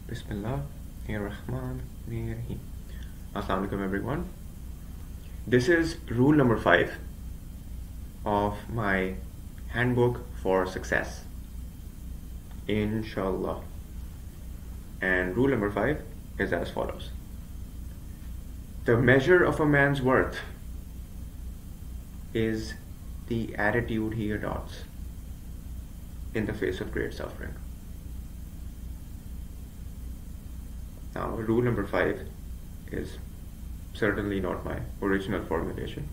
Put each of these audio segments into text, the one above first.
Bismillahirrahmanirrahim. Assalamu alaikum everyone. This is rule number 5 of my handbook for success. Inshallah. And rule number 5 is as follows. The measure of a man's worth is the attitude he adopts in the face of great suffering. Now, rule number 5 is certainly not my original formulation.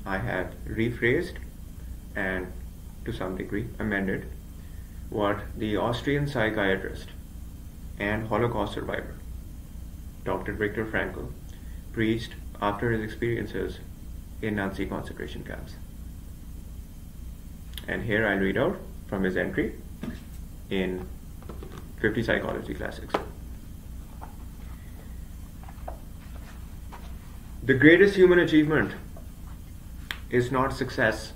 I have rephrased and to some degree amended what the Austrian psychiatrist and Holocaust survivor Dr. Viktor Frankl preached after his experiences in Nazi concentration camps. And here I'll read out from his entry in 50 Psychology Classics. The greatest human achievement is not success,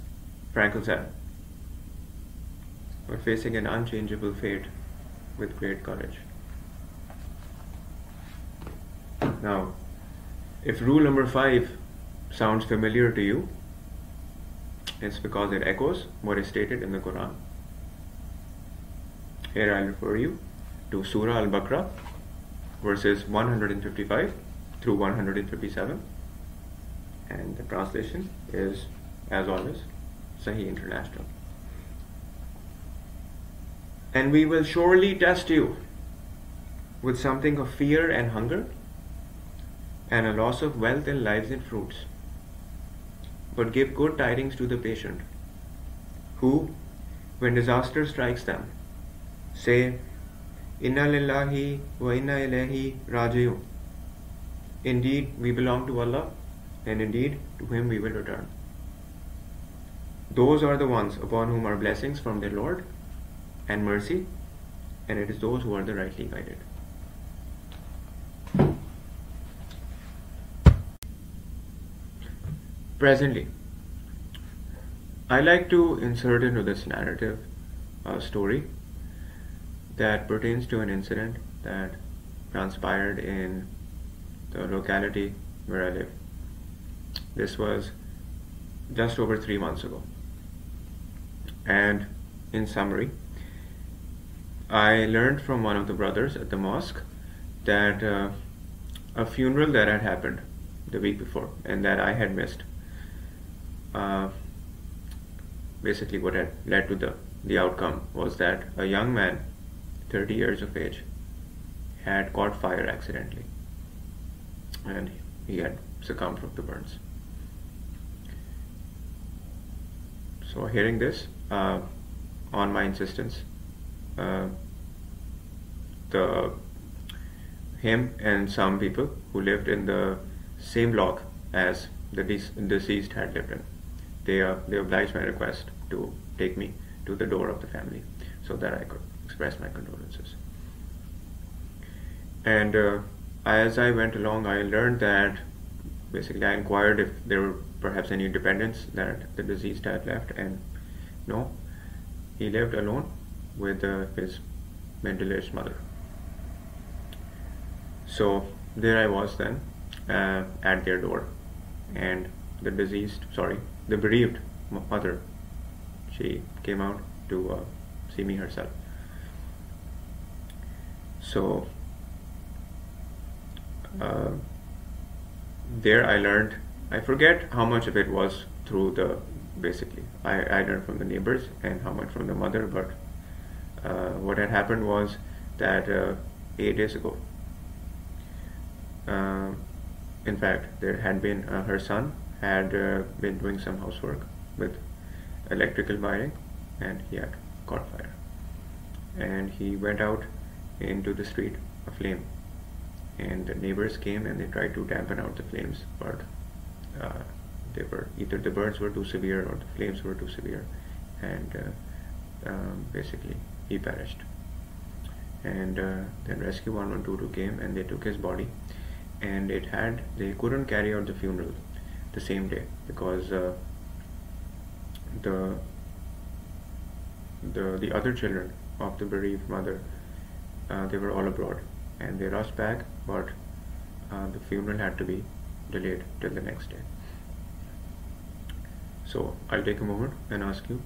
Frankl said, but facing an unchangeable fate with great courage. Now, if rule number 5 sounds familiar to you, it's because it echoes what is stated in the Quran. Here I'll refer you to Surah Al-Baqarah, verses 155 through 157. And the translation is, as always, Sahih International. And we will surely test you with something of fear and hunger, and a loss of wealth and lives and fruits. But give good tidings to the patient, who, when disaster strikes them, say, Inna lillahi wa inna ilayhi raji'un. Indeed, we belong to Allah, and indeed to Him we will return. Those are the ones upon whom are blessings from their Lord and mercy, and it is those who are the rightly guided. Presently, I like to insert into this narrative a story that pertains to an incident that transpired in the locality where I live. This was just over 3 months ago. And in summary, I learned from one of the brothers at the mosque that a funeral that had happened the week before and that I had missed, basically what had led to the outcome was that a young man, 30 years of age, had caught fire accidentally, and he had succumbed from the burns. So hearing this, on my insistence, him and some people who lived in the same block as the deceased had lived in, they obliged my request to take me to the door of the family so that I could express my condolences. And as I went along, I learned that basically I inquired if there were perhaps any dependents that the deceased had left, and no, he lived alone with his middle-aged mother. So there I was then at their door, and the bereaved mother, she came out to see me herself. So there I learned, I forget how much of it was through I learned from the neighbors and how much from the mother, but what had happened was that 8 days ago, in fact, there had been, her son had been doing some housework with electrical wiring, and he had caught fire. And he went out into the street aflame, and the neighbors came and they tried to dampen out the flames, but either the burns were too severe or the flames were too severe, and basically he perished. And then Rescue 112 came and they took his body, and they couldn't carry out the funeral the same day because the other children of the bereaved mother, they were all abroad, and they rushed back, but the funeral had to be delayed till the next day. So I'll take a moment and ask you,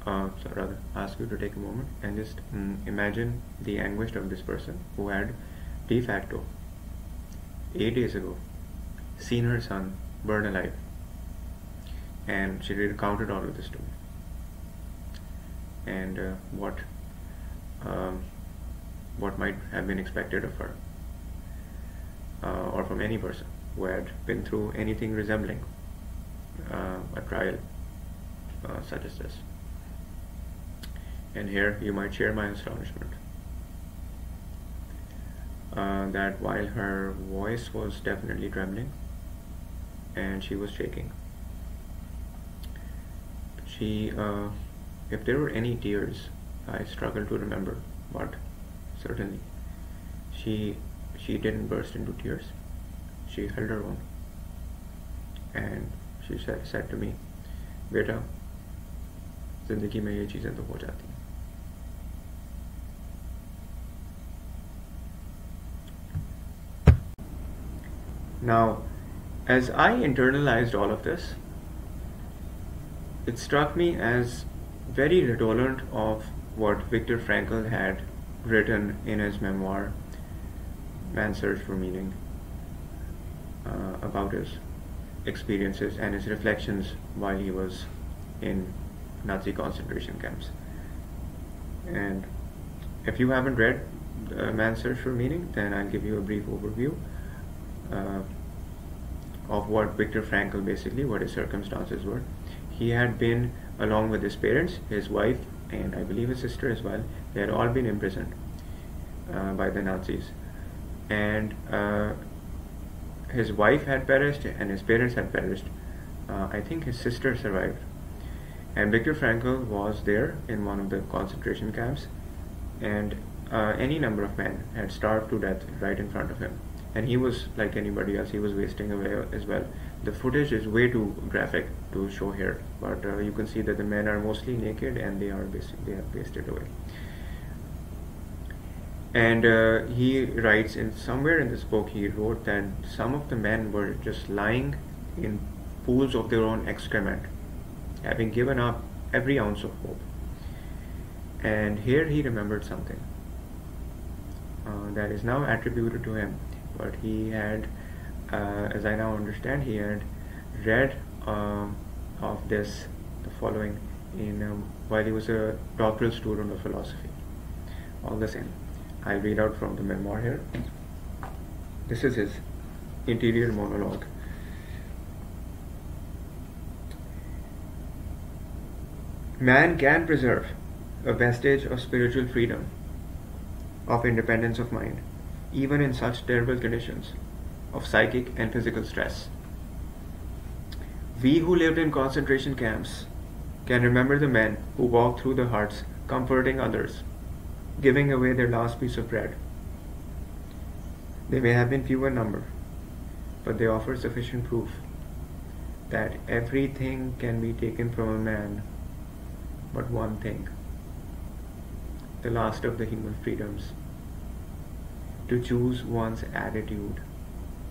ask you to take a moment and just imagine the anguish of this person who had de facto 8 days ago seen her son burn alive, and she recounted all of this to me. And what might have been expected of her, or from any person who had been through anything resembling a trial such as this. And here you might share my astonishment that while her voice was definitely trembling and she was shaking, she, if there were any tears, I struggle to remember, but certainly she didn't burst into tears. She held her own, and she said to me, बेटा, जिंदगी में ये चीज़ें तो हो जाती हैं. Now, as I internalized all of this, it struck me as very redolent of what Viktor Frankl had written in his memoir, Man's Search for Meaning, about his experiences and his reflections while he was in Nazi concentration camps. And if you haven't read Man's Search for Meaning, then I'll give you a brief overview of what Viktor Frankl, basically what his circumstances were. He had been, along with his parents, his wife, and I believe his sister as well, they had all been imprisoned by the Nazis. And his wife had perished and his parents had perished. I think his sister survived. And Viktor Frankl was there in one of the concentration camps, and any number of men had starved to death right in front of him. And he was like anybody else, he was wasting away as well. The footage is way too graphic to show here, but you can see that the men are mostly naked and they have wasted away. And he writes somewhere in this book, he wrote that some of the men were just lying in pools of their own excrement, having given up every ounce of hope. And here he remembered something that is now attributed to him. But he had, as I now understand, he had read of this, the following, while he was a doctoral student of philosophy. All the same, I'll read out from the memoir here. This is his interior monologue. Man can preserve a vestige of spiritual freedom, of independence of mind, even in such terrible conditions of psychic and physical stress. We who lived in concentration camps can remember the men who walked through the huts comforting others, giving away their last piece of bread. They may have been few in number, but they offer sufficient proof that everything can be taken from a man but one thing, the last of the human freedoms, to choose one's attitude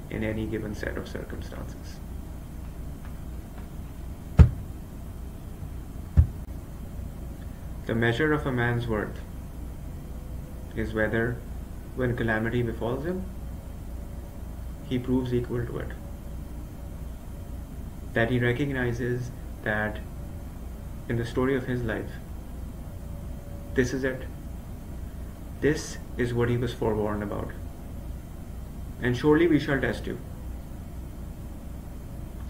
in any given set of circumstances. The measure of a man's worth is whether, when calamity befalls him, he proves equal to it. That he recognizes that in the story of his life, this is it. This is what he was forewarned about. And surely we shall test you.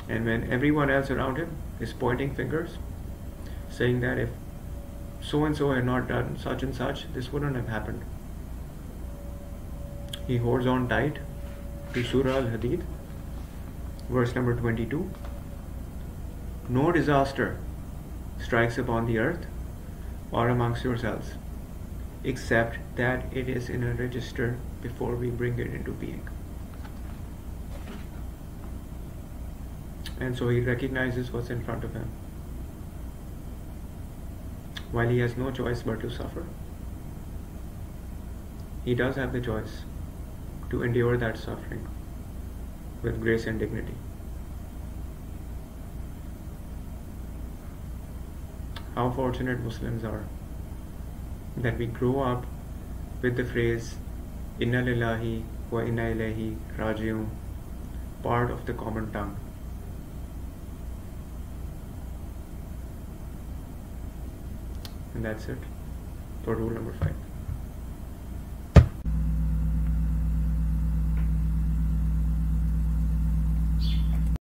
And when everyone else around him is pointing fingers, saying that if so and so had not done such and such, this wouldn't have happened, he holds on tight to Surah Al-Hadid, verse number 22. No disaster strikes upon the earth or amongst yourselves, except that it is in a register before we bring it into being. And so he recognizes what's in front of him, while he has no choice but to suffer. he does have the choice to endure that suffering with grace and dignity. How fortunate Muslims are that we grow up with the phrase Inna lillahi wa inna ilayhi rajiun, part of the common tongue. And that's it for rule number 5.